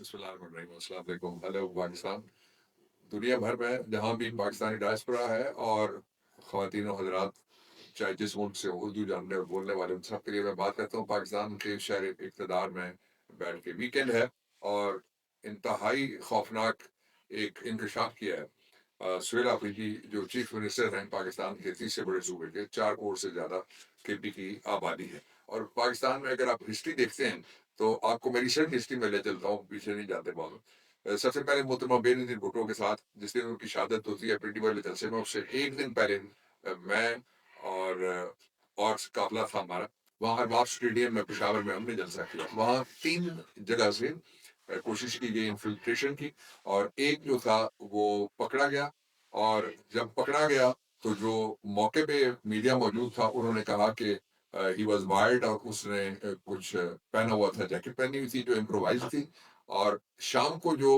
बिस्मिल्लाहिर्रहमानिर्रहीम, अस्सलाम वालेकुम। हेलो पाकिस्तान। दुनिया भर में जहाँ भी पाकिस्तानी डायस्पोरा है और ख़वातीन और हज़रात, चाहे जिस मुल्क से उर्दू जानने और बोलने वाले, उन सब के लिए मैं बात करता हूँ। पाकिस्तान के शहर इक़्तिदार में बैठ के वीकेंड है और इंतहाई खौफनाक एक इंकशाफ किया है। सुहेल आफरीदी जो चीफ मिनिस्टर हैं पाकिस्तान के तीसरे बड़े सूबे के, 4 करोड़ से ज़्यादा केपी की आबादी है। और पाकिस्तान में अगर आप हिस्ट्री देखते हैं तो आपको मैं रिसेंट हिस्ट्री में ले चलता हूँ, पीछे नहीं जाते बहुत। सबसे पहले मोहतरमा बेनज़ीर भुट्टो के साथ जिस दिन उनकी शहादत होती है प्रिंटिबल जलसे में, उससे एक दिन पहले मैं और काफिला था हमारा, वहाँ अरबाब स्टेडियम में पेशावर में हमने जलसा किया। वहाँ 3 जगह से कोशिश की गई इन्फिल्ट्रेशन की, और एक जो था वो पकड़ा गया। और जब पकड़ा गया तो जो मौके पे मीडिया मौजूद था उन्होंने कहा कि ही वाज वायर्ड, और उसने कुछ पहना हुआ था, जैकेट पहनी हुई थी जो इम्प्रोवाइज थी। और शाम को जो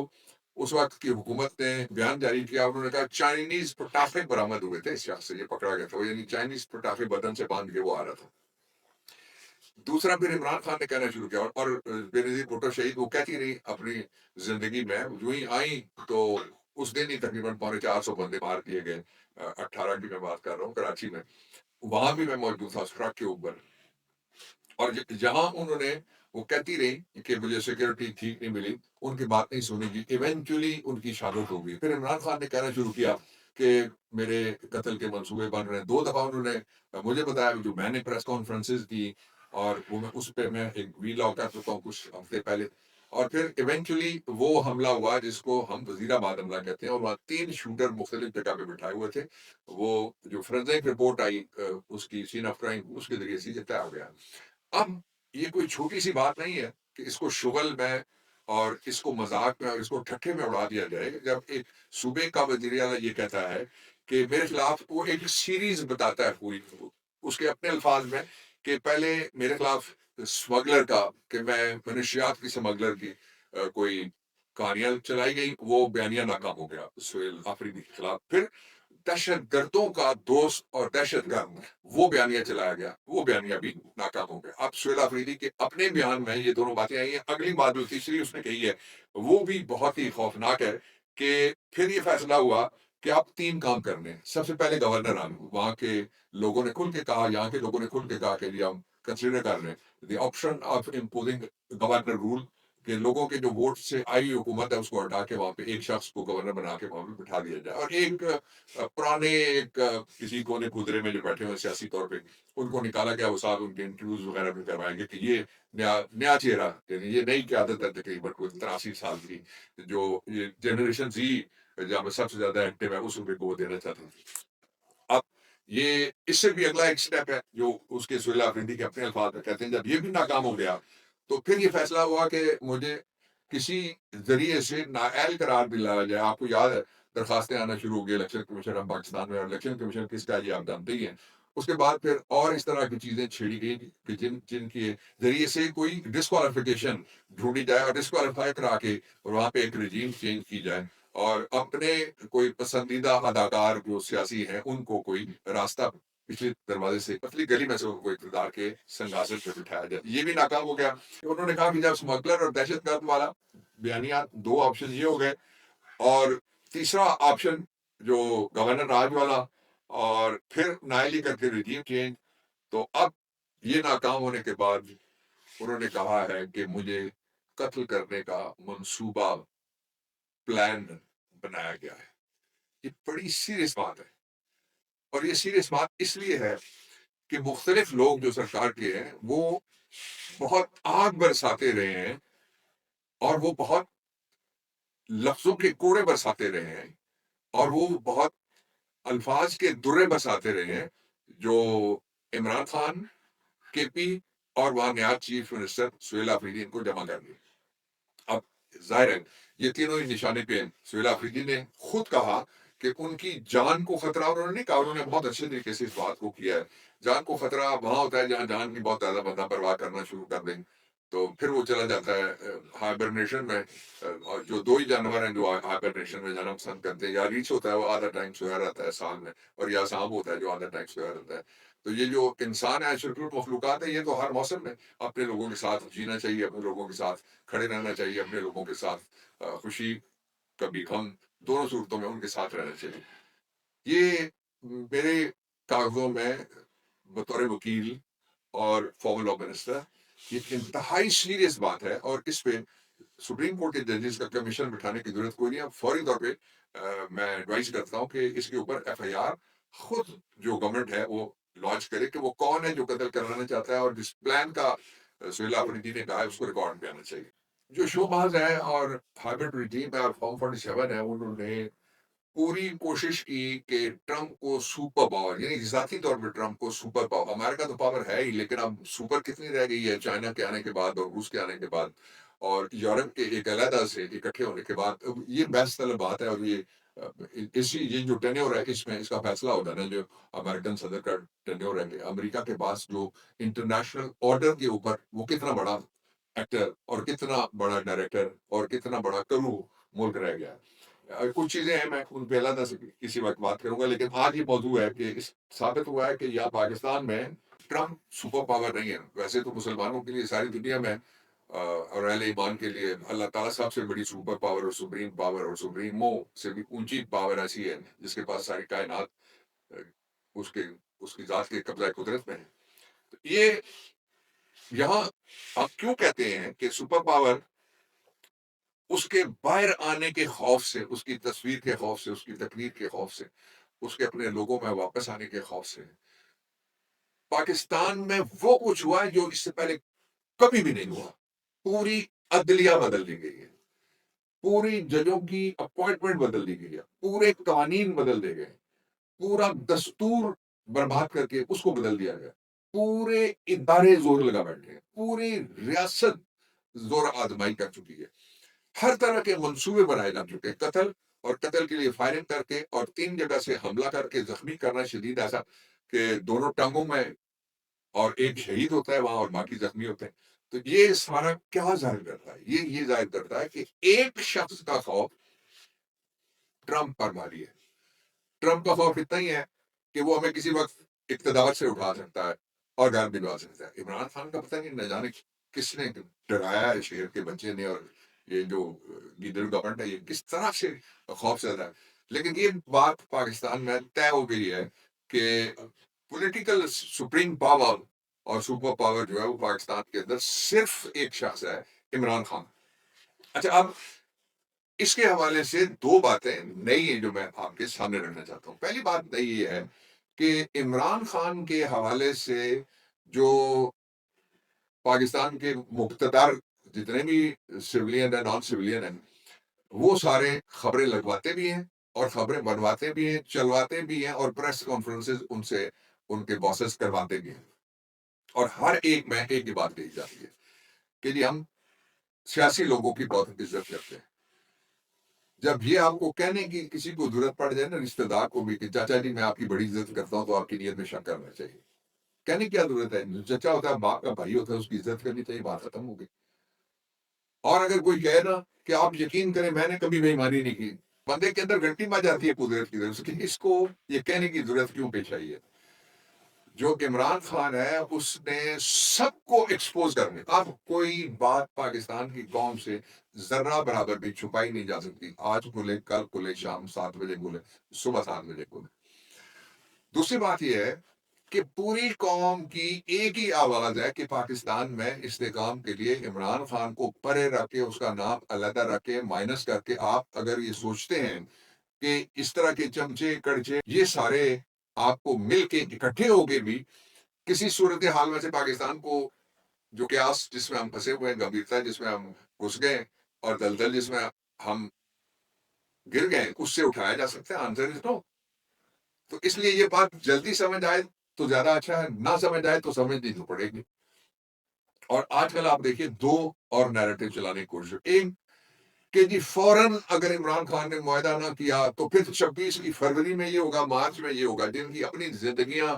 उस वक्त की हुकूमत ने बयान जारी किया, उन्होंने कहा चाइनीज पटाखे बरामद हुए थे इस शख्स से, ये पकड़ा गया था, यानी चाइनीज पटाखे बदन से बांध के वो आ रहा था। दूसरा फिर इमरान खान ने कहना शुरू किया, और बेनजीर भुट्टो शहीद वो कहती रही अपनी जिंदगी में, जो ही आई तो उस दिन ही तकरीबन 450 बंदे मार दिए गए। 18 की मैं बात कर रहा हूँ, कराची में। वहां भी मैं मौजूद था उस ट्रक के ऊपर। और जहां उन्होंने वो कहती रही कि मुझे सिक्योरिटी ठीक नहीं मिली, उनकी बात नहीं सुनी गई, इवेंचुअली उनकी शहादत हो गई। फिर इमरान खान ने कहना शुरू किया कि मेरे कत्ल के मंसूबे बन रहे हैं। 2 दफा उन्होंने मुझे बताया, जो मैंने प्रेस कॉन्फ्रेंसेस की, और वो मैं उस पे मैं एक वीलॉग कर चुका हूँ कुछ हफ्ते पहले। और फिर इवेंचुअली वो हमला हुआ जिसको हम वजीराबाद हमला कहते हैं, और वहाँ 3 शूटर मुख्तलिफ जगह पे बिठाए हुए थे। वो जो फोरेंसिक रिपोर्ट आई उसकी सीन ऑफ क्राइम उसके जरिए से ये तय हो गया। अब ये कोई छोटी सी बात नहीं है कि इसको शुगल में और इसको मजाक में और इसको ठट्ठे में उड़ा दिया जाए, जब एक सूबे का वजीर आला ये कहता है कि मेरे खिलाफ, वो एक सीरीज बताता है पूरी उसके अपने अल्फाज में, कि पहले मेरे खिलाफ स्मगलर का, कि मैं मनशियात की स्मगलर की कोई कहानियां चलाई गई, वो बयानिया नाकाम हो गया सुहेल आफरीदी के खिलाफ। फिर दहशत गर्दों का दोस्त और दहशत गर्द, वो बयानिया चलाया गया, वो बयानिया भी नाकाम हो गया। अब सुहेल अफरीदी के अपने बयान में ये दोनों बातें आई हैं। अगली बात जो तीसरी उसने कही है, वो भी बहुत ही खौफनाक है, कि फिर ये फैसला हुआ कि आप 3 काम करने हैं। सबसे पहले गवर्नर आने, वहां के लोगों ने खुल के कहा, यहाँ के लोगों ने खुल के कहा कि जी हम कंसिडर कर रहे हैं the option of imposing governor rule, कि लोगों के जो वोट से आई हुकूमत है उसको हटा के वहां पे एक शख्स को गवर्नर बना के वहां पे बिठा दिया जाए। और एक पुराने एक किसी कोने कुदरे में जो बैठे हुए सियासी तौर पे, उनको निकाला गया, वो साहब उनके इंटरव्यूज वगैरह भी करवाएंगे कि ये नया चेहरा, यानी ये नई क्यादत है तकरीबन कोई 83 साल की, जो ये जनरेशन जी जहाँ पे सबसे ज्यादा एक्टिव है, उस उम्र को वो देना चाहते हैं। अब ये इससे भी अगला एक स्टेप है जो उसके सुहेल अफरीदी के अपने अल्फाज में कहते हैं, जब ये भी नाकाम हो गया तो फिर ये फैसला हुआ कि मुझे किसी जरिए से नाअहल करार दिलाया जाए। आपको याद है दरखास्तें आना शुरू हो गई इलेक्शन कमीशन ऑफ पाकिस्तान में, और इलेक्शन कमीशन किसका ये आप जानते ही हैं। उसके बाद फिर और इस तरह की चीजें छेड़ी गई कि जिनके जरिए से कोई डिस्क्वालिफिकेशन ढूंढी जाए, और डिस्क्वालीफाई करा के और वहां पे एक रजीम चेंज की जाए, और अपने कोई पसंदीदा अदाकार जो सियासी हैं उनको कोई रास्ता पिछले दरवाजे से, पतली गली में से उनको इक़्तिदार के सिंहासन पे बिठाया जाए। ये भी नाकाम हो गया। उन्होंने कहा कि जब स्मगलर और दहशतगर्द वाला बयानिया, 2 ऑप्शन ये हो गए, और तीसरा ऑप्शन जो गवर्नर राज वाला, और फिर नायली करके रिजीम चेंज। तो अब ये नाकाम होने के बाद उन्होंने कहा है कि मुझे कत्ल करने का मंसूबा, प्लान बनाया गया है। ये बड़ी सीरियस बात है, और ये सीरियस बात इसलिए है कि मुख्तलिफ लोग जो सरकार के हैं वो बहुत आग बरसाते रहे हैं, और वो बहुत लफ्जों के कोड़े बरसाते रहे हैं, और वो बहुत अल्फाज के दुर्रे बरसाते रहे हैं, जो इमरान खान, केपी और वहां नया चीफ मिनिस्टर सुहेल अफरीदी इनको जमा कर दिए। अब जाहिर है ये तीनों ही निशाने पे हैं। सुहेल अफरीदी ने खुद कहा कि उनकी जान को खतरा, उन्होंने नहीं कहा, उन्होंने बहुत अच्छे तरीके से इस बात को किया है। जान को खतरा वहां होता है जहां जान की बहुत ज्यादा बंदा परवाह करना शुरू कर दें। तो फिर वो चला जाता है हाइबरनेशन में। और जो दो ही जानवर हैं जो हाइबरनेशन में जाना पसंद करते हैं, या रीछ होता है वो आधा टाइम सोया रहता है साल में, और या सांप होता है जो आधा टाइम सोया रहता है। तो ये जो इंसान है, अशरफुल मखलूकात है, ये तो हर मौसम में अपने लोगों के साथ जीना चाहिए, अपने लोगों के साथ खड़े रहना चाहिए, अपने लोगों के साथ खुशी कभी गम दोनों सूरतों में उनके साथ रहना चाहिए। ये मेरे कागजों में बतौर वकील और फॉर्मल लॉ मिनिस्टर ये इंतहाई सीरियस बात है, और इस पे सुप्रीम कोर्ट के जजेस का कमीशन बिठाने की जरूरत कोई नहीं है। फौरी तौर पे मैं एडवाइस करता हूँ कि इसके ऊपर एफआईआर खुद जो गवर्नमेंट है वो लॉन्च करे कि वो कौन है जो कत्ल कराना चाहता है, और जिस प्लान का सुहेला अफरीदी ने कहा है उसको रिकॉर्ड में आना चाहिए। जो शोबाज है और हाइब्रिड रिजीम है और फॉर्म 47 है, उन्होंने पूरी कोशिश की कि ट्रंप को सुपर पावर, यानी जाती तौर पर ट्रंप को सुपर पावर, अमेरिका तो पावर है ही, लेकिन अब सुपर कितनी रह गई है चाइना के आने के बाद और रूस के आने के बाद और यूरोप के एक अलहदा से इकट्ठे होने के बाद। अब ये बहस तलब बात है, और इसी ये जो टेन्योर है इसमें इसका फैसला होगा ना, जो अमेरिकन सदर का टेन्योर है कि अमेरिका के पास जो इंटरनेशनल ऑर्डर के ऊपर वो कितना बड़ा एक्टर और कितना बड़ा डायरेक्टर और कितना बड़ा करू मुल्क रह गया है। कुछ चीजें हैं मैं उन पे अलग से किसी वक्त बात करूंगा, लेकिन आज ये मौजूद है कि इस साबित हुआ है कि यहाँ पाकिस्तान में ट्रम्प सुपर पावर नहीं है। वैसे तो मुसलमानों के लिए सारी दुनिया में और अहले ईमान के लिए अल्लाह ताला सबसे बड़ी सुपर पावर और सुप्रीमो से भी ऊंची पावर ऐसी है जिसके पास सारी कायनात अ, उसके उसकी जात के कब्जा कुदरत में है। तो ये यहाँ आप क्यों कहते हैं कि सुपर पावर उसके बाहर आने के खौफ से, उसकी तस्वीर के खौफ से, उसकी तकरीर के खौफ से, उसके अपने लोगों में वापस आने के खौफ से पाकिस्तान में वो कुछ हुआ है जो इससे पहले कभी भी नहीं हुआ। पूरी अदलिया बदल दी गई है, पूरी जजों की अपॉइंटमेंट बदल दी गई है, पूरे कानून बदल दिए गए, पूरा दस्तूर बर्बाद करके उसको बदल दिया गया, पूरे इदारे जोर लगा बैठे हैं, पूरी रियासत जोर आजमाई कर चुकी है, हर तरह के मंसूबे बनाए जा चुके हैं, कत्ल और कत्ल के लिए फायरिंग करके और 3 जगह से हमला करके जख्मी करना शदीद, ऐसा कि दोनों टांगों में, और एक शहीद होता है वहां और बाकी जख्मी होते हैं। तो ये सारा क्या जाहिर करता है? ये जाहिर करता है कि एक शख्स का खौफ ट्रंप पर भारी है। ट्रंप का खौफ इतना ही है कि वो हमें किसी वक्त इक्तदार से उठा सकता है और घर भिजवा सकता है। इमरान खान का पता नहीं न जाने किसने डराया है शेर के बच्चे ने, और ये जो लीडर गवर्नमेंट है ये किस तरह से खौफ ज्यादा है। लेकिन ये बात पाकिस्तान में तय हो गई है कि पॉलिटिकल सुप्रीम पावर और सुपर पावर जो है वो पाकिस्तान के अंदर सिर्फ एक शख्स है, इमरान खान। अच्छा, अब इसके हवाले से दो बातें नई हैं जो मैं आपके सामने रखना चाहता हूँ। पहली बात नई ये है कि इमरान खान के हवाले से जो पाकिस्तान के मुख्तदार जितने भी सिविलियन है, नॉन सिविलियन है, वो सारे खबरें लगवाते भी हैं और खबरें बनवाते भी हैं, चलवाते भी हैं, और प्रेस कॉन्फ्रेंसेस उनसे उनके बॉसेस करवाते भी हैं। और हर एक में एक ही बात कही जाती है कि जी हम सियासी लोगों की बहुत इज्जत करते हैं। जब ये आपको कहने की किसी को जरूरत पड़ जाए ना, रिश्तेदार को भी, कि चाचा जी मैं आपकी बड़ी इज्जत करता हूं, तो आपकी नीयत में शक करना चाहिए। कहने की क्या जरूरत है? जो चचा होता है, बाप का भाई होता है, उसकी इज्जत करनी चाहिए, बात खत्म हो गई। और अगर कोई कहे ना कि आप यकीन करें मैंने कभी बेईमानी नहीं की, बंदे के अंदर घंटी बज जाती है कुदरत की तरफ से कि इसको ये कहने की जरूरत क्यों पेश आई है। जो इमरान खान है उसने सबको एक्सपोज करने, अब कोई बात पाकिस्तान की कौम से जर्रा बराबर भी छुपाई नहीं जा सकती। आज खुले, कल खुले, शाम 7 बजे खुले, सुबह 7 बजे खुले। दूसरी बात यह है कि पूरी कौम की एक ही आवाज है कि पाकिस्तान में इस्तेकाम के लिए इमरान खान को परे रख के, उसका नाम अलहदा रख के, माइनस करके, आप अगर ये सोचते हैं कि इस तरह के चमचे कड़चे ये सारे आपको मिल के इकट्ठे होके भी किसी सूरत हाल में से पाकिस्तान को, जो क्यास जिसमें हम फंसे हुए हैं, गंभीरता जिसमें हम घुस गए और दलदल जिसमें हम गिर गए, उससे उठाया जा सकता है? Answer is no. तो इसलिए ये बात जल्दी समझ आए तो ज्यादा अच्छा है, ना समझ आए तो समझनी तो पड़ेगी। और आजकल आप देखिए दो और नैरेटिव चलाने की कोशिश, एक कि जी फौरन अगर इमरान खान ने मुआहदा ना किया तो फिर 26 की फरवरी में ये होगा, मार्च में ये होगा, जिनकी अपनी जिंदगियां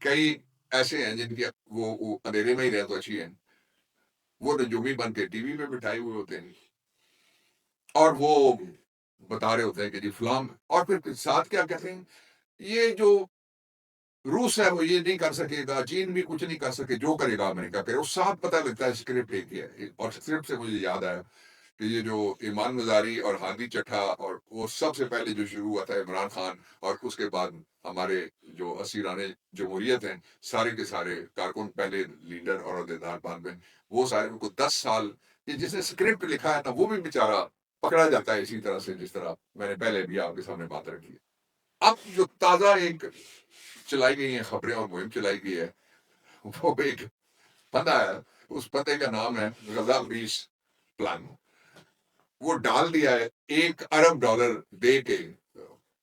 कई ऐसे हैं जिनकी वो अंधेरे में ही रहे तो अच्छी है। وہ نجومی بن کے ٹی وی پہ بٹھائے ہوئے ہوتے ہیں اور وہ بتا رہے ہوتے ہیں کہ جی فلاں، اور پھر ساتھ کیا کہتے ہیں، یہ جو روس ہے وہ یہ نہیں کر سکے گا، چین بھی کچھ نہیں کر سکے، جو کرے گا امریکہ کرے، اس ساتھ پتہ لگتا ہے اسکرپٹ ایک ہی ہے۔ اور اسکرپٹ سے مجھے یاد آیا کہ یہ جو ایمان مزاری اور ہادی چٹھا، اور وہ سب سے پہلے جو شروع ہوا تھا عمران خان، اور اس کے بعد ہمارے جو اسیران جمہوریت ہیں سارے کے سارے کارکن، پہلے لیڈر اور عہدیدار بعد میں، وہ سارے ان کو 10 سال، یہ جس نے اسکرپٹ لکھا ہے نا وہ بھی بیچارہ پکڑا جاتا ہے اسی طرح سے جس طرح میں نے پہلے بھی آپ کے سامنے بات رکھی ہے۔ اب جو تازہ ایک چلائی گئی ہیں خبریں اور مہم چلائی گئی ہے، وہ ایک بندہ ہے، اس پتے کا نام ہے غزہ بیس پلان، وہ ڈال دیا ہے $1 ارب دے کے،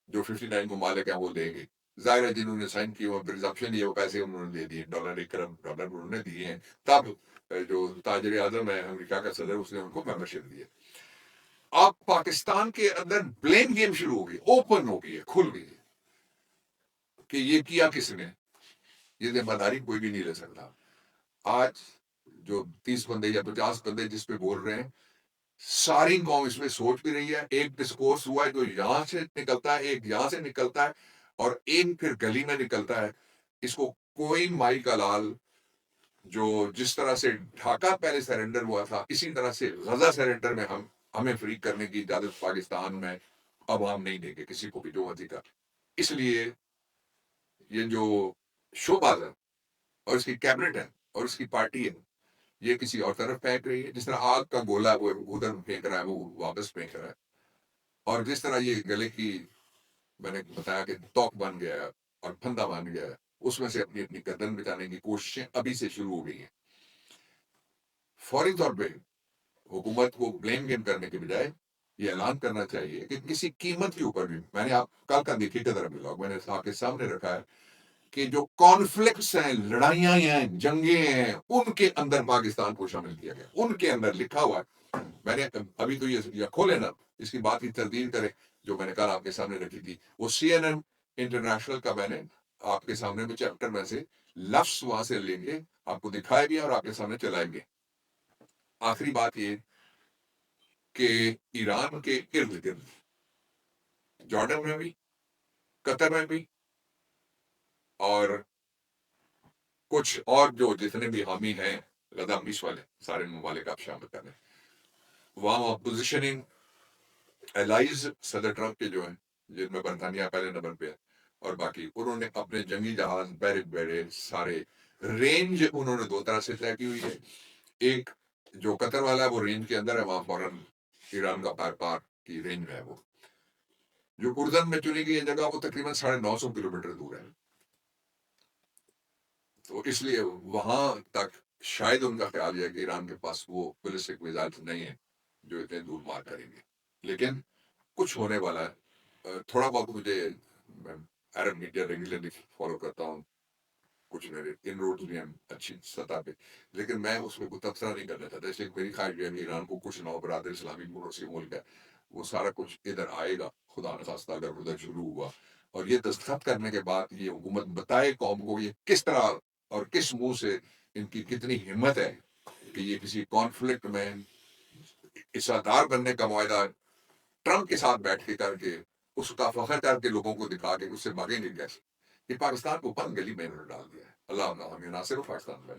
جو 59 ممالک ہیں وہ دیں گے، ظاہر ہے جنہوں نے سائن کی وہ پرزمپشن لیے، وہ پیسے انہوں نے دے دیے، $1 ارب انہوں نے دیے ہیں، تب جو تاجر اعظم ہے امریکہ کا صدر، اس نے ان کو ممبرشپ دی ہے۔ اب پاکستان کے اندر بلیم گیم شروع ہو گئی، اوپن ہو گئی ہے، کھل گئی ہے کہ یہ کیا کس نے، یہ ذمہ داری کوئی بھی نہیں لے سکتا۔ آج جو 30 بندے یا 50 بندے جس پہ بول رہے ہیں، ساری قوم اس میں سوچ بھی رہی ہے، ایک ڈسکورس ہوا ہے جو یہاں سے نکلتا ہے، ایک یہاں سے نکلتا ہے، اور ایک پھر گلی میں نکلتا ہے۔ اس کو کوئی مائی کا لال، جو جس طرح سے ڈھاکہ پہلے سرنڈر ہوا تھا، اسی طرح سے غزہ سرنڈر میں ہمیں فری کرنے کی اجازت پاکستان میں عوام نہیں دے گے کسی کو بھی جو مرضی کر۔ اس لیے یہ جو شوباز ہے اور اس کی کیبنٹ ہے اور اس کی پارٹی ہے، یہ کسی اور طرف پھینک رہی ہے، جس طرح آگ کا گولا وہ ادھر پھینک رہا ہے وہ واپس پھینک رہا ہے، اور جس طرح یہ گلے کی، میں نے بتایا کہ توک بن گیا ہے اور پھندا بن گیا ہے، اس میں سے اپنی اپنی گردن بچانے کی کوششیں ابھی سے شروع ہو گئی ہیں۔ فوری طور پہ حکومت کو بلیم گیم کرنے کے بجائے یہ اعلان کرنا چاہیے کہ کسی قیمت کے اوپر بھی، میں نے آپ کل کا دیکھی قدر بلاگ میں نے آپ کے سامنے رکھا ہے کہ جو کانفلکٹس ہیں، لڑائیاں ہیں، جنگیں ہیں، ان کے اندر پاکستان کو شامل کیا گیا، ان کے اندر لکھا ہوا ہے۔ میں نے ابھی تو یہ کھولے نا، اس کی بات کی تردید کریں، جو میں نے کل آپ کے سامنے رکھی تھی، وہ CNN انٹرنیشنل کا میں نے آپ کے سامنے میں چیپٹر میں سے لفظ وہاں سے لیں گے، آپ کو دکھائے بھی اور آپ کے سامنے چلائیں گے۔ آخری بات یہ کہ ایران کے ارد گرد، جارڈن میں بھی، قطر میں بھی، اور کچھ اور جو جتنے بھی حامی ہیں غزہ بیس والے، سارے ممالک آپ شامل کر لیں، وہاں پوزیشننگ الائز صدر ٹرمپ کے جو ہیں، جن میں برطانیہ پہلے نمبر پہ ہے، اور باقی انہوں نے اپنے جنگی جہاز بیرک بیڑے سارے، رینج انہوں نے 2 طرح سے طے کی ہوئی ہے۔ ایک جو قطر والا ہے وہ رینج کے اندر ہے، وہاں فوراً ایران کا پار کی رینج میں ہے وہ۔ جو اردن میں چنی گئی جگہ وہ تقریباً 950 کلومیٹر دور ہے، تو اس لیے وہاں تک شاید ان کا خیال ہے کہ ایران کے پاس وہ بیلسٹک میزائل نہیں ہے جو اتنے دور مار کریں گے، لیکن کچھ ہونے والا ہے۔ تھوڑا بہت مجھے، میں عرب میڈیا ریگولرلی فالو کرتا ہوں، کچھ میرے ان روڈ بھی ہیں اچھی سطح پہ، لیکن میں اس میں کوئی تبصرہ نہیں کرنا چاہتا، اس لیے میری خواہش ہے کہ ایران کو کچھ نو برادر اسلامی پڑوسی ملک ہے، وہ سارا کچھ ادھر آئے گا، خدا نخواستہ اگر ادھر شروع ہوا، اور یہ دستخط کرنے کے بعد یہ حکومت بتائے قوم کو یہ کس طرح اور کس منہ سے ان کی کتنی ہمت ہے کہ یہ کسی کانفلکٹ میں حصہ بننے کا معاہدہ ٹرمپ کے ساتھ بیٹھ کے کر کے، اس کا فخر کر کے لوگوں کو دکھا کے اس سے بھاگیں گے کیسے۔ یہ پاکستان کو بند گلی میں انہوں نے ڈال دیا ہے۔ اللہ ہمیں ناصر و پاکستان میں